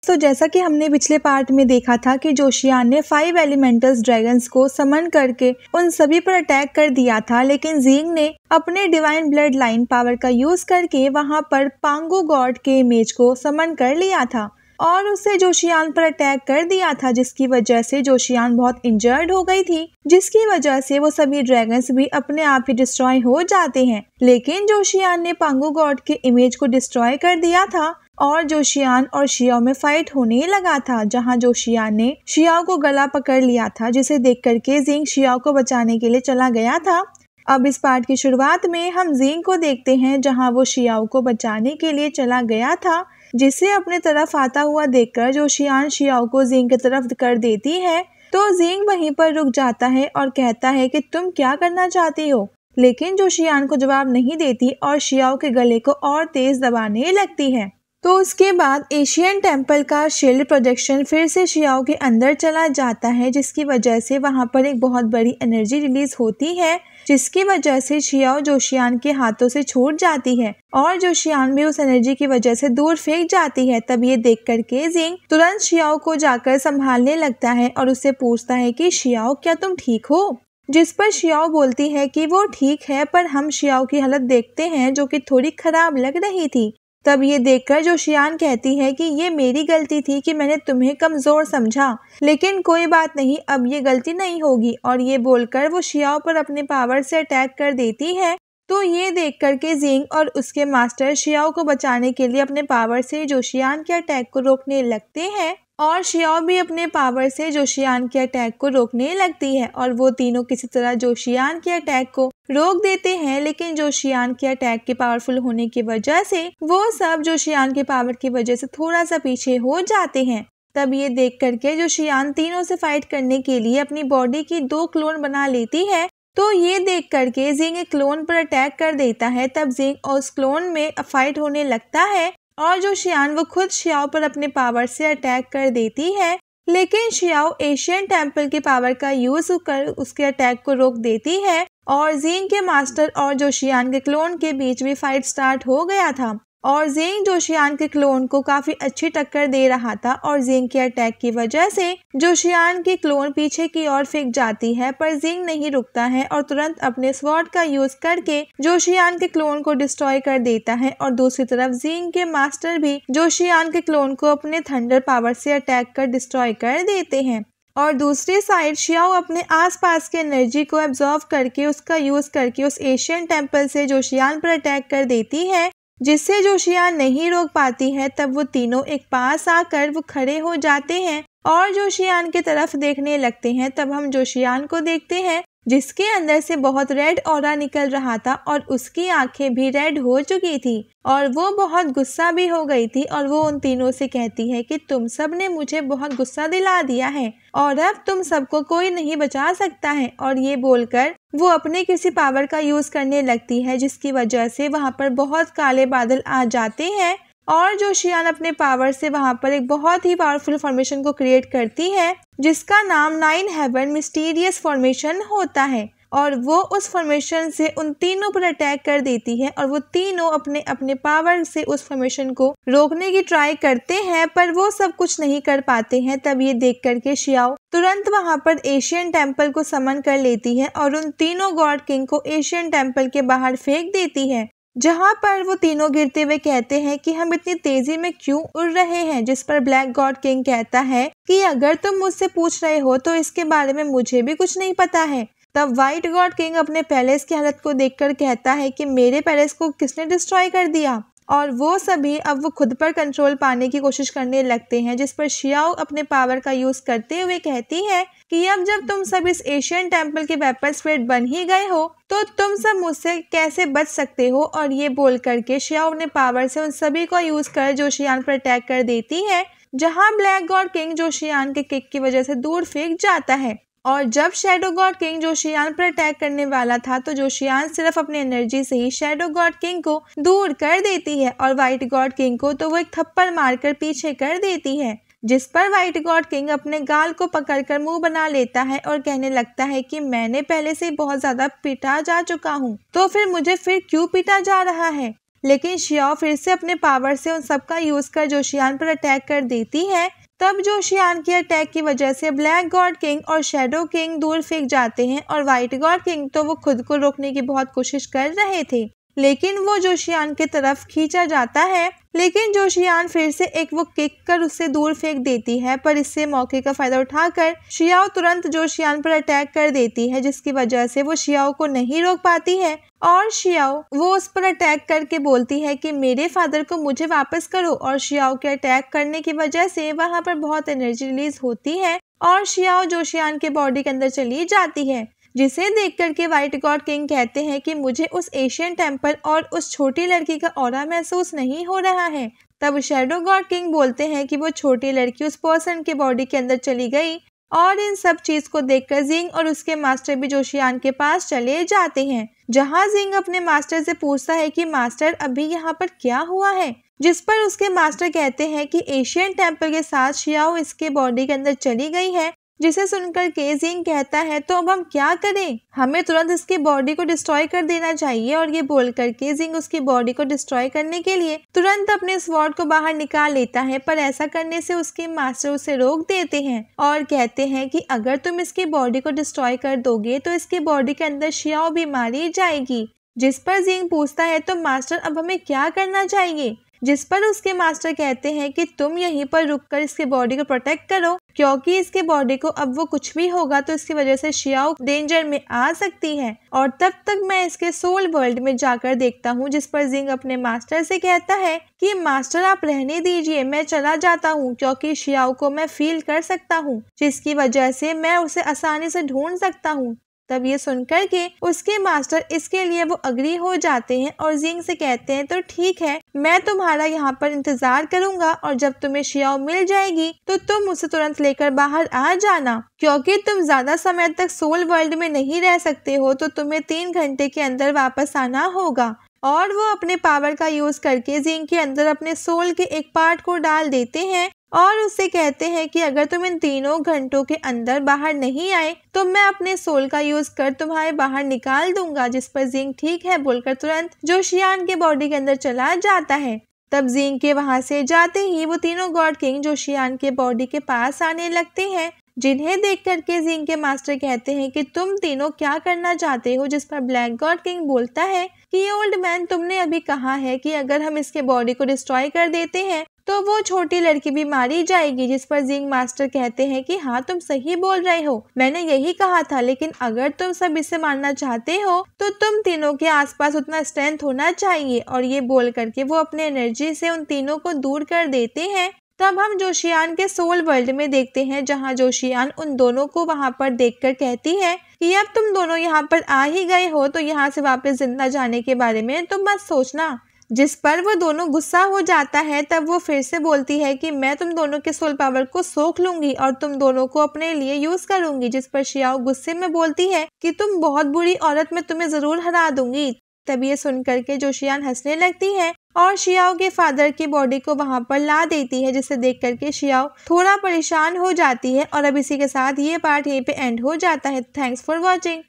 तो जैसा कि हमने पिछले पार्ट में देखा था कि जोशियान ने 5 एलिमेंटल्स ड्रैगन्स को समन करके उन सभी पर अटैक कर दिया था, लेकिन ज़िंग ने अपने डिवाइन ब्लड लाइन पावर का यूज करके वहां पर पांगो गॉड के इमेज को समन कर लिया था और उससे जोशियान पर अटैक कर दिया था, जिसकी वजह से जोशियान बहुत इंजर्ड हो गई थी, जिसकी वजह से वो सभी ड्रैगन्स भी अपने आप ही डिस्ट्रॉय हो जाते हैं। लेकिन जोशियान ने पांगो गॉड के इमेज को डिस्ट्रॉय कर दिया था और जोशियान और शियाओ में फाइट होने लगा था, जहां जोशियान ने शियाओ को गला पकड़ लिया था, जिसे देख करके ज़िंग शियाओ को बचाने के लिए चला गया था। अब इस पार्ट की शुरुआत में हम ज़िंग को देखते हैं, जहां वो शियाओ को बचाने के लिए चला गया था, जिसे अपने तरफ आता हुआ देखकर जोशियान शियाओ को ज़िंग की तरफ कर देती है। तो ज़िंग वहीं पर रुक जाता है और कहता है कि तुम क्या करना चाहती हो, लेकिन जोशियान को जवाब नहीं देती और शियाओ के गले को और तेज दबाने लगती है। तो उसके बाद एशियन टेम्पल का शील्ड प्रोजेक्शन फिर से शियाओ के अंदर चला जाता है, जिसकी वजह से वहां पर एक बहुत बड़ी एनर्जी रिलीज होती है, जिसकी वजह से शियाओ जोशियान के हाथों से छूट जाती है और जोशियान भी उस एनर्जी की वजह से दूर फेंक जाती है। तब ये देख करके ज़िंग तुरंत शियाओ को जाकर संभालने लगता है और उससे पूछता है कि शियाओ क्या तुम ठीक हो, जिस पर शियाओ बोलती है कि वो ठीक है, पर हम शियाओ की हालत देखते हैं जो कि थोड़ी खराब लग रही थी। तब ये देखकर जोशियान कहती है कि ये मेरी गलती थी कि मैंने तुम्हें कमजोर समझा, लेकिन कोई बात नहीं, अब ये गलती नहीं होगी। और ये बोलकर वो शियाओ पर अपने पावर से अटैक कर देती है। तो ये देख करके ज़िंग और उसके मास्टर शियाओ को बचाने के लिए अपने पावर से जोशियान के अटैक को रोकने लगते हैं और शियाओ भी अपने पावर से जोशियान के अटैक को रोकने लगती है और वो तीनों किसी तरह जोशियान के अटैक को रोक देते हैं। लेकिन जोशियान के अटैक के पावरफुल होने की वजह से वो सब जोशियान के पावर की वजह से थोड़ा सा पीछे हो जाते हैं। तब ये देख करके जोशियान तीनों से फाइट करने के लिए अपनी बॉडी की 2 क्लोन बना लेती है। तो ये देख करके ज़िंग एक क्लोन पर अटैक कर देता है। तब ज़िंग उस क्लोन में फाइट होने लगता है और जोशियान वो खुद शियाओ पर अपने पावर से अटैक कर देती है, लेकिन शियाओ एशियन टेम्पल के पावर का यूज कर उसके अटैक को रोक देती है और ज़िंग के मास्टर और जोशियान के क्लोन के बीच भी फाइट स्टार्ट हो गया था और ज़िंग जोशियान के क्लोन को काफी अच्छी टक्कर दे रहा था और ज़िंग के अटैक की वजह से जोशियान की क्लोन पीछे की ओर फेंक जाती है, पर ज़िंग नहीं रुकता है और तुरंत अपने स्वॉर्ड का यूज करके जोशियान के क्लोन को डिस्ट्रॉय कर देता है। और दूसरी तरफ ज़िंग के मास्टर भी जोशियान के क्लोन को अपने थंडर पावर से अटैक कर डिस्ट्रॉय कर देते हैं और दूसरी साइड शियाओ अपने आसपास के एनर्जी को एब्जॉर्व करके उसका यूज करके उस एशियन टेम्पल से जोशियान पर अटैक कर देती है, जिससे जोशियान नहीं रोक पाती है। तब वो तीनों एक पास आकर वो खड़े हो जाते हैं और जोशियान की तरफ देखने लगते हैं। तब हम जोशियान को देखते हैं जिसके अंदर से बहुत रेड ऑरा निकल रहा था और उसकी आंखें भी रेड हो चुकी थी और वो बहुत गुस्सा भी हो गई थी और वो उन तीनों से कहती है कि तुम सब ने मुझे बहुत गुस्सा दिला दिया है और अब तुम सबको कोई नहीं बचा सकता है। और ये बोलकर वो अपने किसी पावर का यूज करने लगती है, जिसकी वजह से वहां पर बहुत काले बादल आ जाते हैं और जोशियान अपने पावर से वहां पर एक बहुत ही पावरफुल फॉर्मेशन को क्रिएट करती है, जिसका नाम 9 हेवन मिस्टीरियस फॉर्मेशन होता है और वो उस फॉर्मेशन से उन तीनों पर अटैक कर देती है और वो तीनों अपने अपने पावर से उस फॉर्मेशन को रोकने की ट्राई करते हैं, पर वो सब कुछ नहीं कर पाते हैं। तब ये देख करके शियाओ तुरंत वहां पर एशियन टेम्पल को समन कर लेती है और उन तीनों गॉड किंग को एशियन टेम्पल के बाहर फेंक देती है, जहां पर वो तीनों गिरते हुए कहते हैं कि हम इतनी तेजी में क्यों उड़ रहे हैं। जिस पर ब्लैक गॉड किंग कहता है कि अगर तुम मुझसे पूछ रहे हो तो इसके बारे में मुझे भी कुछ नहीं पता है। तब व्हाइट गॉड किंग अपने पैलेस की हालत को देखकर कहता है कि मेरे पैलेस को किसने डिस्ट्रॉय कर दिया, और वो सभी अब वो खुद पर कंट्रोल पाने की कोशिश करने लगते हैं। जिस पर शियाओ अपने पावर का यूज करते हुए कहती है कि अब जब तुम सब इस एशियन टेम्पल के वेपन स्पिरिट बन ही गए हो तो तुम सब मुझसे कैसे बच सकते हो। और ये बोल करके शियाओ अपने पावर से उन सभी को यूज कर जोशियान पर अटैक कर देती है, जहां ब्लैक गॉड किंग जोशियान के किक की वजह से दूर फेंक जाता है। और जब शैडो गॉड किंग जोशियान पर अटैक करने वाला था तो जोशियान सिर्फ अपनी एनर्जी से ही शैडो गॉड किंग को दूर कर देती है और व्हाइट गॉड किंग को तो वो एक थप्पड़ मारकर पीछे कर देती है, जिस पर व्हाइट गॉड किंग अपने गाल को पकड़कर मुंह बना लेता है और कहने लगता है कि मैंने पहले से बहुत ज्यादा पीटा जा चुका हूँ, तो फिर मुझे फिर क्यों पीटा जा रहा है। लेकिन शियाओ फिर से अपने पावर से उन सब का यूज कर जोशियान पर अटैक कर देती है। तब जोशियान के अटैक की वजह से ब्लैक गॉड किंग और शैडो किंग दूर फेंक जाते हैं और व्हाइट गॉड किंग तो वो खुद को रोकने की बहुत कोशिश कर रहे थे, लेकिन वो जोशियान की तरफ खींचा जाता है। लेकिन जोशियान फिर से एक वो किक कर उससे दूर फेंक देती है, पर इससे मौके का फायदा उठाकर शियाओ तुरंत जोशियान पर अटैक कर देती है, जिसकी वजह से वो शियाओ को नहीं रोक पाती है और शियाओ वो उस पर अटैक करके बोलती है कि मेरे फादर को मुझे वापस करो। और शियाओ के अटैक करने की वजह से वहाँ पर बहुत एनर्जी रिलीज होती है और शियाओ जोशियान के बॉडी के अंदर चली जाती है, जिसे देख करके व्हाइट गॉड किंग कहते हैं कि मुझे उस एशियन टेम्पल और उस छोटी लड़की का ऑरा महसूस नहीं हो रहा है। तब शैडो गॉड किंग बोलते हैं कि वो छोटी लड़की उस पर्सन के बॉडी के अंदर चली गई और इन सब चीज को देखकर जिंग और उसके मास्टर भी जोशियान के पास चले जाते हैं, जहां जिंग अपने मास्टर से पूछता है कि मास्टर अभी यहाँ पर क्या हुआ है, जिस पर उसके मास्टर कहते हैं कि एशियन टेम्पल के साथ शियाओ इसके बॉडी के अंदर चली गई है। जिसे सुनकर के जिंग कहता है तो अब हम क्या करें, हमें तुरंत इसकी बॉडी को डिस्ट्रॉय कर देना चाहिए। और ये बोल करके जिंग उसकी बॉडी को डिस्ट्रॉय करने के लिए तुरंत अपने स्वॉर्ड को बाहर निकाल लेता है, पर ऐसा करने से उसके मास्टर उसे रोक देते हैं और कहते हैं कि अगर तुम इसकी बॉडी को डिस्ट्रॉय कर दोगे तो इसकी बॉडी के अंदर शियाओ भी मारी जाएगी। जिस पर जिंग पूछता है तो मास्टर अब हमें क्या करना चाहिए, जिस पर उसके मास्टर कहते हैं कि तुम यहीं पर रुककर इसके बॉडी को प्रोटेक्ट करो, क्योंकि इसके बॉडी को अब वो कुछ भी होगा तो इसकी वजह से शियाओ डेंजर में आ सकती है और तब तक मैं इसके सोल वर्ल्ड में जाकर देखता हूँ। जिस पर जिंग अपने मास्टर से कहता है कि मास्टर आप रहने दीजिए, मैं चला जाता हूँ क्योंकि शियाओ को मैं फील कर सकता हूँ, जिसकी वजह से मैं उसे आसानी से ढूंढ सकता हूँ। तब ये सुनकर के उसके मास्टर इसके लिए वो अग्री हो जाते हैं और जिंग से कहते हैं तो ठीक है, मैं तुम्हारा यहाँ पर इंतजार करूंगा और जब तुम्हें शियाओ मिल जाएगी तो तुम उसे तुरंत लेकर बाहर आ जाना, क्योंकि तुम ज्यादा समय तक सोल वर्ल्ड में नहीं रह सकते हो तो तुम्हें 3 घंटे के अंदर वापस आना होगा। और वो अपने पावर का यूज करके जिंग के अंदर अपने सोल के एक पार्ट को डाल देते हैं और उससे कहते हैं कि अगर तुम इन 3 घंटों के अंदर बाहर नहीं आए तो मैं अपने सोल का यूज कर तुम्हारे बाहर निकाल दूंगा। जिस पर जिंग ठीक है बोलकर तुरंत जोशियान के बॉडी के अंदर चला जाता है। तब जिंग के वहां से जाते ही वो तीनों गॉड किंग जोशियान के बॉडी के पास आने लगते हैं, जिन्हें देख करके जिंग के मास्टर कहते हैं कि तुम तीनों क्या करना चाहते हो। जिस पर ब्लैक गॉड किंग बोलता है कि ओल्ड मैन तुमने अभी कहा है कि अगर हम इसके बॉडी को डिस्ट्रॉय कर देते हैं तो वो छोटी लड़की भी मारी जाएगी। जिस पर जिंग मास्टर कहते हैं कि हाँ तुम सही बोल रहे हो, मैंने यही कहा था, लेकिन अगर तुम सब इसे मानना चाहते हो तो तुम तीनों के आसपास उतना स्ट्रेंथ होना चाहिए। और ये बोल करके वो अपने एनर्जी से उन तीनों को दूर कर देते हैं। तब हम जोशियान के सोल वर्ल्ड में देखते हैं, जहाँ जोशियान उन दोनों को वहाँ पर देखकर कहती है कि अब तुम दोनों यहाँ पर आ ही गए हो तो यहाँ से वापस जिंदा जाने के बारे में तुम मत सोचना। जिस पर वो दोनों गुस्सा हो जाता है। तब वो फिर से बोलती है कि मैं तुम दोनों के सोल पावर को सोख लूंगी और तुम दोनों को अपने लिए यूज करूंगी। जिस पर शियाओ गुस्से में बोलती है कि तुम बहुत बुरी औरत, मैं तुम्हें जरूर हरा दूंगी। तब ये सुन करके जोशियान हंसने लगती है और शियाओ के फादर की बॉडी को वहां पर ला देती है, जिसे देख करके शियाओ थोड़ा परेशान हो जाती है। और अब इसी के साथ ये पार्ट यहीं पे एंड हो जाता है। Thanks for watching.